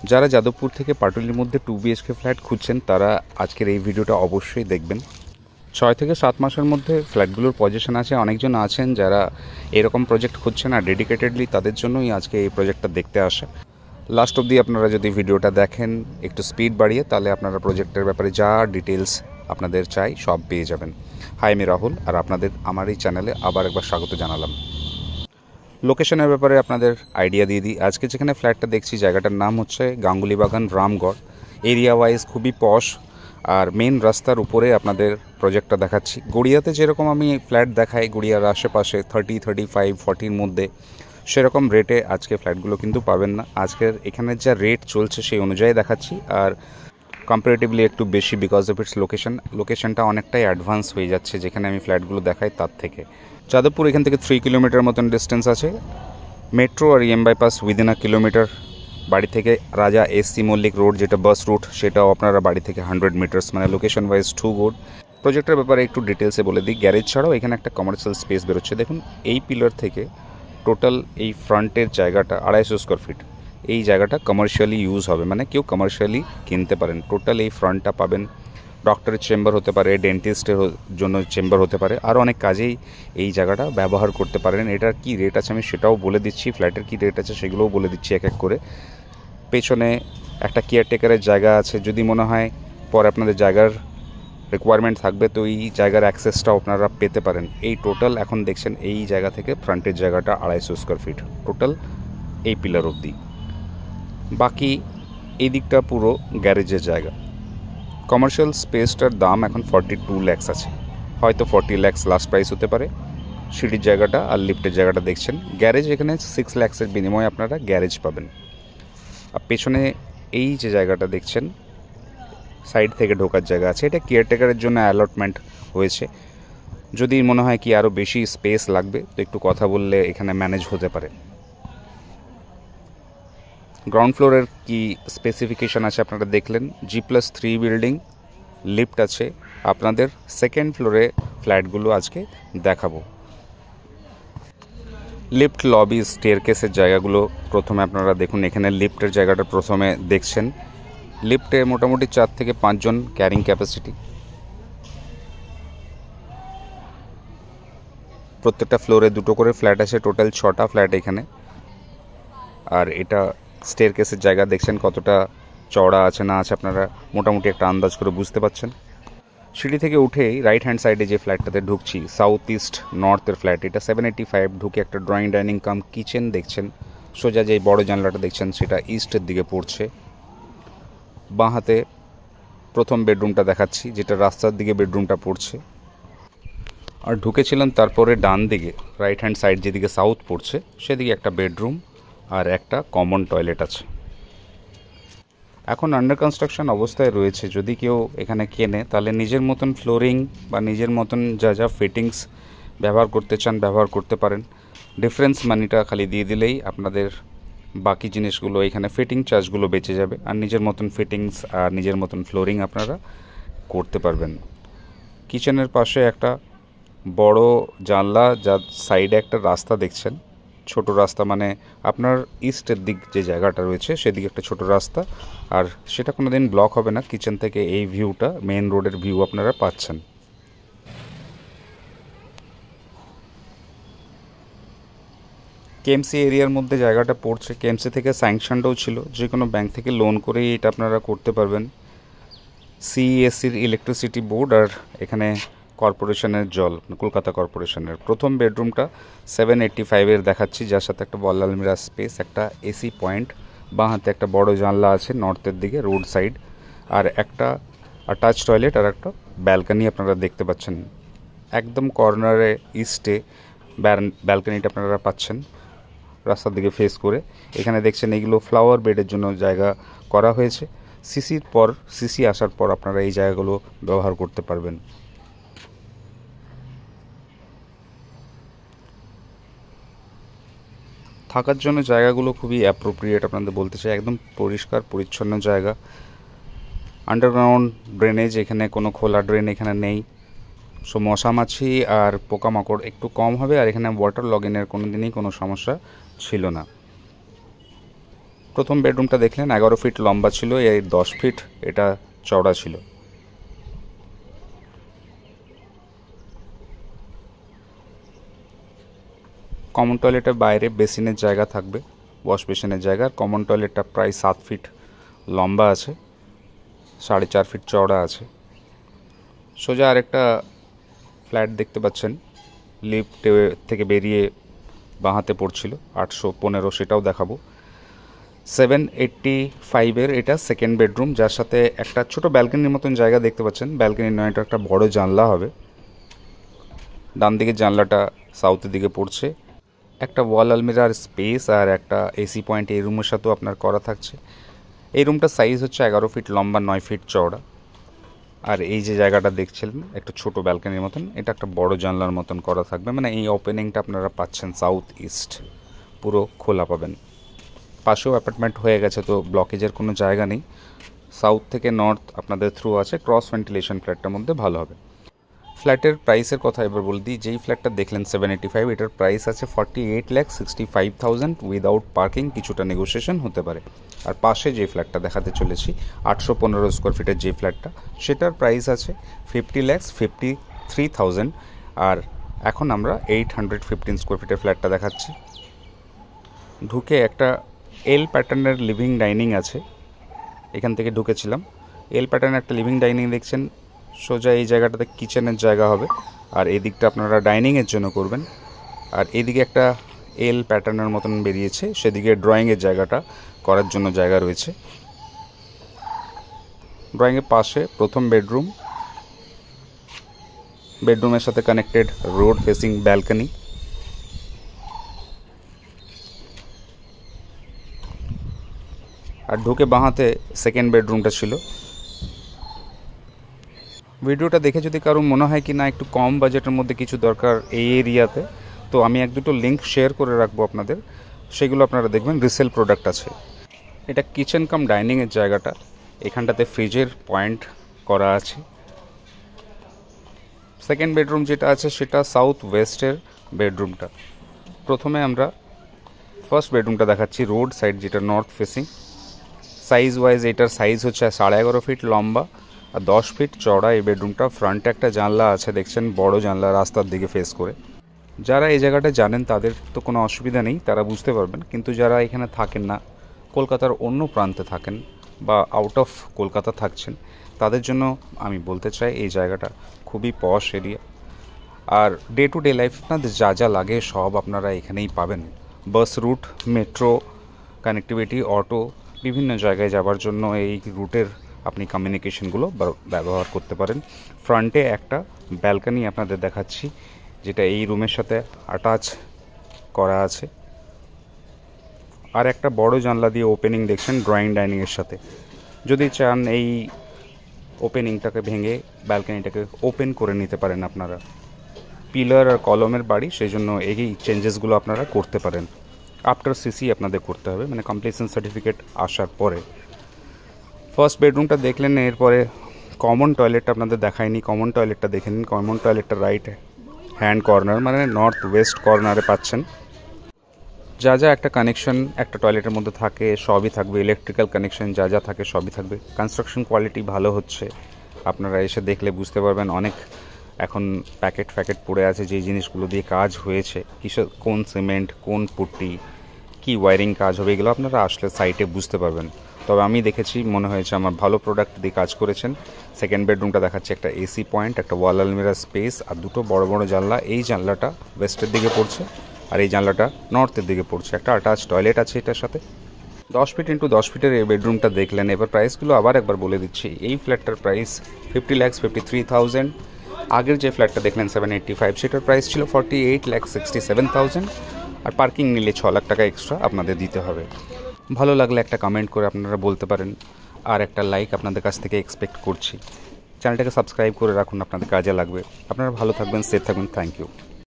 যারা যাদবপুর থেকে পাটুলির মধ্যে 2 BHK ফ্ল্যাট খুঁজছেন তারা আজকের এই ভিডিওটা অবশ্যই দেখবেন। 6 থেকে 7 মাসের মধ্যে ফ্ল্যাটগুলোর পজিশন আছে। অনেকজন আছেন যারা এরকম প্রজেক্ট খুঁজছেন আর ডেডিকেটেডলি তাদের জন্যই আজকে এই প্রজেক্টটা দেখতে আসা। লাস্ট অবধি আপনারা যদি ভিডিওটা দেখেন একটু স্পিড বাড়িয়ে, তাহলে আপনারা প্রজেক্টের ব্যাপারে যা ডিটেলস আপনাদের চাই সব পেয়ে যাবেন। হাই, আমি রাহুল, আর আপনাদের আমার এই চ্যানেলে আবার একবার স্বাগত জানালাম। লোকেশনের ব্যাপারে আপনাদের আইডিয়া দিয়ে দিই। আজকে যেখানে ফ্ল্যাটটা দেখছি জায়গাটার নাম হচ্ছে গাঙ্গুলি বাগান, রামগড়। এরিয়া ওয়াইজ খুবই পশ, আর মেন রাস্তার উপরে আপনাদের প্রজেক্টটা দেখাচ্ছি। গড়িয়াতে যেরকম আমি ফ্ল্যাট দেখাই গড়িয়ার আশেপাশে 30, 35, 40-র মধ্যে, সেরকম রেটে আজকে ফ্ল্যাটগুলো কিন্তু পাবেন না। আজকের এখানের যা রেট চলছে সেই অনুযায়ী দেখাচ্ছি, আর কম্পারেটিভলি একটু বেশি বিকজ অফ ইটস লোকেশনটা অনেকটাই অ্যাডভান্স হয়ে যাচ্ছে যেখানে আমি ফ্ল্যাটগুলো দেখাই তার থেকে। যাদবপুর এখান থেকে 3 কিলোমিটার মতন ডিস্টেন্স আছে। মেট্রো আর EM বাইপাস উইদিন 1 কিলোমিটার। বাড়ি থেকে রাজা SC মল্লিক রোড যেটা বাস রুট, সেটাও আপনারা বাড়ি থেকে 100 মিটার্স, মানে লোকেশন ওয়াইজ টু গুড। প্রজেক্টের ব্যাপারে একটু ডিটেলসে বলে দিই। গ্যারেজ ছাড়াও এখানে একটা কমার্শিয়াল স্পেস বেরোচ্ছে। দেখুন, এই পিলার থেকে টোটাল এই ফ্রন্টের জায়গাটা 250 স্কোয়ার ফিট। এই জায়গাটা কমার্শিয়ালি ইউজ হবে, মানে কেউ কমার্শিয়ালি কিনতে পারেন। টোটাল এই ফ্রন্টটা পাবেন। ডক্টরের চেম্বার হতে পারে, ডেন্টিস্টের জন্য চেম্বার হতে পারে, আর অনেক কাজেই এই জায়গাটা ব্যবহার করতে পারেন। এটার কি রেট আছে আমি সেটাও বলে দিচ্ছি, ফ্ল্যাটের কি রেট আছে সেগুলোও বলে দিচ্ছি এক এক করে। পেছনে একটা কেয়ারটেকারের জায়গা আছে, যদি মনে হয় পরে আপনাদের জায়গার রিকোয়ারমেন্ট থাকবে তো এই জায়গার অ্যাক্সেসটাও আপনারা পেতে পারেন। এই টোটাল এখন দেখছেন এই জায়গা থেকে ফ্রন্টের জায়গাটা 250 স্কোয়ার ফিট টোটাল, এই পিলার অবধি। বাকি এই দিকটা পুরো গ্যারেজের জায়গা। কমার্শিয়াল স্পেসটার দাম এখন 42 lakhs আছে, হয়তো 40 lakhs লাস্ট প্রাইস হতে পারে। সিঁড়ির জায়গাটা আর লিফটের জায়গাটা দেখছেন। গ্যারেজ এখানে 6 lakhs-এর বিনিময়ে আপনারা গ্যারেজ পাবেন। আর পেছনে এই যে জায়গাটা দেখছেন সাইড থেকে ঢোকার জায়গা আছে, এটা কেয়ারটেকারের জন্য অ্যালটমেন্ট হয়েছে। যদি মনে হয় কি আরও বেশি স্পেস লাগবে তো একটু কথা বললে এখানে ম্যানেজ হতে পারে। গ্রাউন্ড ফ্লোরের কি স্পেসিফিকেশান আছে আপনারা দেখলেন। G+3 বিল্ডিং, লিফট আছে। আপনাদের সেকেন্ড ফ্লোরে ফ্ল্যাটগুলো আজকে দেখাবো। লিফট, লবি, স্টেয়ারকেসের জায়গাগুলো প্রথমে আপনারা দেখুন। এখানে লিফটের জায়গাটা প্রথমে দেখছেন। লিফটে মোটামুটি 4 থেকে 5 জন ক্যারিং ক্যাপাসিটি। প্রত্যেকটা ফ্লোরে 2টো করে ফ্ল্যাট আছে, টোটাল 6টা ফ্ল্যাট এখানে। আর এটা স্টেয়ারকেসের জায়গা দেখছেন কতটা চওড়া আছে না আছে, আপনারা মোটামুটি একটা আন্দাজ করে বুঝতে পারছেন। সিঁড়ি থেকে উঠেই রাইট হ্যান্ড সাইডে যে ফ্ল্যাটটাতে ঢুকছি, সাউথ ইস্ট নর্থের ফ্ল্যাট, এটা 785। ঢুকে একটা ড্রয়িং ডাইনিং কাম কিচেন দেখছেন। সোজা যে বড় জানলাটা দেখছেন সেটা ইস্টের দিকে পড়ছে। বাঁ হাতে প্রথম বেডরুমটা দেখাচ্ছি, যেটা রাস্তার দিকে বেডরুমটা পড়ছে। আর ঢুকেছিলাম তারপরে ডান দিকে রাইট হ্যান্ড সাইড যেদিকে সাউথ পড়ছে সেদিকে একটা বেডরুম আর একটা কমন টয়লেট আছে। এখন আন্ডার কনস্ট্রাকশন অবস্থায় রয়েছে। যদি কেউ এখানে কেনে তাহলে নিজের মতন ফ্লোরিং বা নিজের মতন যা যা ফিটিংস ব্যবহার করতে চান ব্যবহার করতে পারেন। ডিফারেন্স মানিটা খালি দিয়ে দিলেই আপনাদের বাকি জিনিসগুলো, এখানে ফিটিং চার্জগুলো বেঁচে যাবে, আর নিজের মতন ফিটিংস আর নিজের মতন ফ্লোরিং আপনারা করতে পারবেন। কিচেনের পাশে একটা বড় জানলা, যার সাইডে একটা রাস্তা দেখছেন, ছোট রাস্তা, মানে আপনার ইস্টের দিক যে জায়গাটা রয়েছে সেদিকে একটা ছোট রাস্তা, আর সেটা কোনো দিন ব্লক হবে না। কিচেন থেকে এই ভিউটা, মেন রোডের ভিউ আপনারা পাচ্ছেন। KMC এরিয়ার মধ্যে জায়গাটা পড়ছে। KMC থেকে স্যাংশনটাও ছিল, যে কোনো ব্যাংক থেকে লোন করেই এটা আপনারা করতে পারবেন। CESCর ইলেকট্রিসিটি বোর্ড, আর এখানে কর্পোরেশনের জল, কলকাতা কর্পোরেশনের। প্রথম বেডরুমটা 785-এর দেখাচ্ছি, যার সাথে একটা বল আলমিরা স্পেস, একটা AC পয়েন্ট। বাঁ হাতে একটা বড় জানলা আছে নর্থের দিকে রোড সাইড, আর একটা অ্যাটাচ টয়লেট আর একটা ব্যালকানি আপনারা দেখতে পাচ্ছেন। একদম কর্নারে ইস্টে ব্যালকানিটা আপনারা পাচ্ছেন রাস্তার দিকে ফেস করে। এখানে দেখছেন এইগুলো ফ্লাওয়ার বেডের জন্য জায়গা করা হয়েছে। সিসি আসার পর আপনারা এই জায়গাগুলো ব্যবহার করতে পারবেন। থাকার জন্য জায়গাগুলো খুবই অ্যাপ্রোপ্রিয়েট আপনাদের বলতে চাই, একদম পরিষ্কার পরিচ্ছন্ন জায়গা। আন্ডারগ্রাউন্ড ড্রেনেজ, এখানে কোনো খোলা ড্রেন এখানে নেই। সো মশামাছি আর পোকামাকড় একটু কম হবে, আর এখানে ওয়াটার লগইনের কোনো দিনই কোনো সমস্যা ছিল না। প্রথম বেডরুমটা দেখলেন 11 ফিট লম্বা ছিল, এই 10 ফিট এটা চওড়া ছিল। কমন টয়লেটের বাইরে বেসিনের জায়গা থাকবে, ওয়াশ বেসিনের জায়গা। কমন টয়লেটটা প্রায় 7 ফিট লম্বা আছে, 4.5 ফিট চওড়া আছে। সোজা আরেকটা ফ্ল্যাট দেখতে পাচ্ছেন, লিফট থেকে বেরিয়ে বাঁহাতে পড়ছিল, 815, সেটাও দেখাবো। 785-এর এটা সেকেন্ড বেডরুম, যার সাথে একটা ছোট ব্যালকনির মতন জায়গা দেখতে পাচ্ছেন। ব্যালকনির নয়, এটা একটা বড় জানলা হবে। ডান দিকের জানলাটা সাউথের দিকে পড়ছে। একটা ওয়াল আলমিরার স্পেস আর একটা এসি পয়েন্ট এই রুমের সাথেও আপনার করা থাকছে। এই রুমটার সাইজ হচ্ছে 11 ফিট লম্বা, 9 ফিট চওড়া। আর এই যে জায়গাটা দেখছিলেন একটা ছোট ব্যালকনির মতন, এটা একটা বড় জানলার মতন করা থাকবে। মানে এই ওপেনিংটা আপনারা পাচ্ছেন সাউথ ইস্ট, পুরো খোলা পাবেন। পাশেও অ্যাপার্টমেন্ট হয়ে গেছে, তো ব্লকেজের কোনো জায়গা নেই। সাউথ থেকে নর্থ আপনাদের থ্রু আছে, ক্রস ভেন্টিলেশন ফ্ল্যাটটার মধ্যে ভালো হবে। ফ্ল্যাটের প্রাইসের কথা এবার বলে দিই। যেই ফ্ল্যাটটা দেখলেন 785, এটার প্রাইস আছে 48,65,000 উইদাউট পার্কিং, কিছুটা নেগোসিয়েশন হতে পারে। আর পাশে যে ফ্ল্যাটটা দেখাতে চলেছি 815 স্কোয়ার ফিটের যে ফ্ল্যাটটা, সেটার প্রাইস আছে 50,53,000। আর এখন আমরা 815 স্কোয়ার ফিটের ফ্ল্যাটটা দেখাচ্ছি। ঢুকে একটা এল প্যাটার্নের লিভিং ডাইনিং আছে, এখান থেকে ঢুকেছিলাম। এল প্যাটার্নের একটা লিভিং ডাইনিং দেখছেন। সোজা এই জায়গাটাতে কিচেনের জায়গা হবে, আর এই দিকটা আপনারা ডাইনিংয়ের জন্য করবেন। আর এদিকে একটা এল প্যাটার্নের মতন বেরিয়েছে, সেদিকে ড্রয়িংয়ের জায়গাটা করার জন্য জায়গা রয়েছে। ড্রয়িংয়ের পাশে প্রথম বেডরুম, বেডরুমের সাথে কানেক্টেড রোড ফেসিং ব্যালকনি। আর ঢুকে বাঁহাতে সেকেন্ড বেডরুমটা ছিল। ভিডিওটা দেখে যদি কারো মনে হয় কি না একটু কম বাজেটের মধ্যে কিছু দরকার এই এরিয়াতে, তো আমি এক দুটো লিঙ্ক শেয়ার করে রাখবো আপনাদের, সেগুলো আপনারা দেখবেন। রিসেল প্রোডাক্ট আছে। এটা কিচেন কাম ডাইনিংয়ের জায়গাটা, এখানটাতে ফ্রিজের পয়েন্ট করা আছে। সেকেন্ড বেডরুম যেটা আছে সেটা সাউথ ওয়েস্টের বেডরুমটা। প্রথমে আমরা ফার্স্ট বেডরুমটা দেখাচ্ছি, রোড সাইড যেটা নর্থ ফেসিং। সাইজ ওয়াইজ এটার সাইজ হচ্ছে 11.5 ফিট লম্বা আর 10 ফিট চওড়া এই বেডরুমটা। ফ্রন্টে একটা জানলা আছে দেখছেন, বড় জানলা, রাস্তার দিকে ফেস করে। যারা এই জায়গাটা জানেন তাদের তো কোনো অসুবিধা নেই, তারা বুঝতে পারবেন। কিন্তু যারা এখানে থাকেন না, কলকাতার অন্য প্রান্তে থাকেন বা আউট অফ কলকাতা থাকছেন, তাদের জন্য আমি বলতে চাই এই জায়গাটা খুবই পশ area. R day to day life আপনাদের যা যা লাগে সব আপনারা এখানেই পাবেন। Bus route, metro connectivity, auto, বিভিন্ন জায়গায় যাবার জন্য এই রুটের আপনি কমিউনিকেশনগুলো ব্যবহার করতে পারেন। ফ্রন্টে একটা ব্যালকনি আপনাদের দেখাচ্ছি, যেটা এই রুমের সাথে অ্যাটাচ করা আছে। আর একটা বড় জানলা দিয়ে ওপেনিং দেখছেন ড্রয়িং ডাইনিংয়ের সাথে। যদি চান এই ওপেনিংটাকে ভেঙে ব্যালকনিটাকে ওপেন করে নিতে পারেন আপনারা। পিলার আর কলমের বাড়ি, সেই জন্য এই চেঞ্জেসগুলো আপনারা করতে পারেন। আফটার সিসি আপনাদের করতে হবে, মানে কমপ্লিশন সার্টিফিকেট আসার পরে। ফার্স্ট বেডরুমটা দেখলেন, এরপরে কমন টয়লেটটা আপনাদের দেখায়নি, কমন টয়লেটটা দেখে নিন। কমন টয়লেটটা রাইট হ্যান্ড কর্নার, মানে নর্থ ওয়েস্ট কর্নারে পাচ্ছেন। যা যা একটা কানেকশন একটা টয়লেটের মধ্যে থাকে সবই থাকবে, ইলেকট্রিক্যাল কানেকশন যা যা থাকে সবই থাকবে। কনস্ট্রাকশন কোয়ালিটি ভালো হচ্ছে, আপনারা এসে দেখলে বুঝতে পারবেন। অনেক এখন প্যাকেট পড়ে আছে, যেই জিনিসগুলো দিয়ে কাজ হয়েছে, কিসের কোন সিমেন্ট, কোন পুট্টি, কি ওয়ারিং কাজ হবে, এগুলো আপনারা আসলে সাইটে বুঝতে পারবেন। তবে আমি দেখেছি, মনে হয়েছে আমার ভালো প্রোডাক্ট দিয়ে কাজ করেছেন। সেকেন্ড বেডরুমটা দেখাচ্ছে একটা এসি পয়েন্ট, একটা ওয়াল আলমিরা স্পেস আর দুটো বড় বড় জানলা। এই জানলাটা ওয়েস্টের দিকে পড়ছে আর এই জানলাটা নর্থের দিকে পড়ছে। একটা অ্যাটাচ টয়লেট আছে এটার সাথে। 10 ফিট ইন্টু 10 ফিটের এই বেডরুমটা দেখলেন। এবার প্রাইসগুলো আবার একবার বলে দিচ্ছি। এই ফ্ল্যাটটার প্রাইস 50,53,000। আগের যে ফ্ল্যাটটা দেখলেন 785, সেটার প্রাইস ছিল 48,67,000। আর পার্কিং নিলে 6 লাখ টাকা এক্সট্রা আপনাদের দিতে হবে। ভালো লাগলে একটা কমেন্ট করে আপনারা বলতে পারেন, আর একটা লাইক আপনাদের কাছ থেকে এক্সপেক্ট করছি। চ্যানেলটাকে সাবস্ক্রাইব করে রাখুন, আপনাদের কাজে লাগবে। আপনারা ভালো থাকবেন, সেফ থাকবেন। Thank you.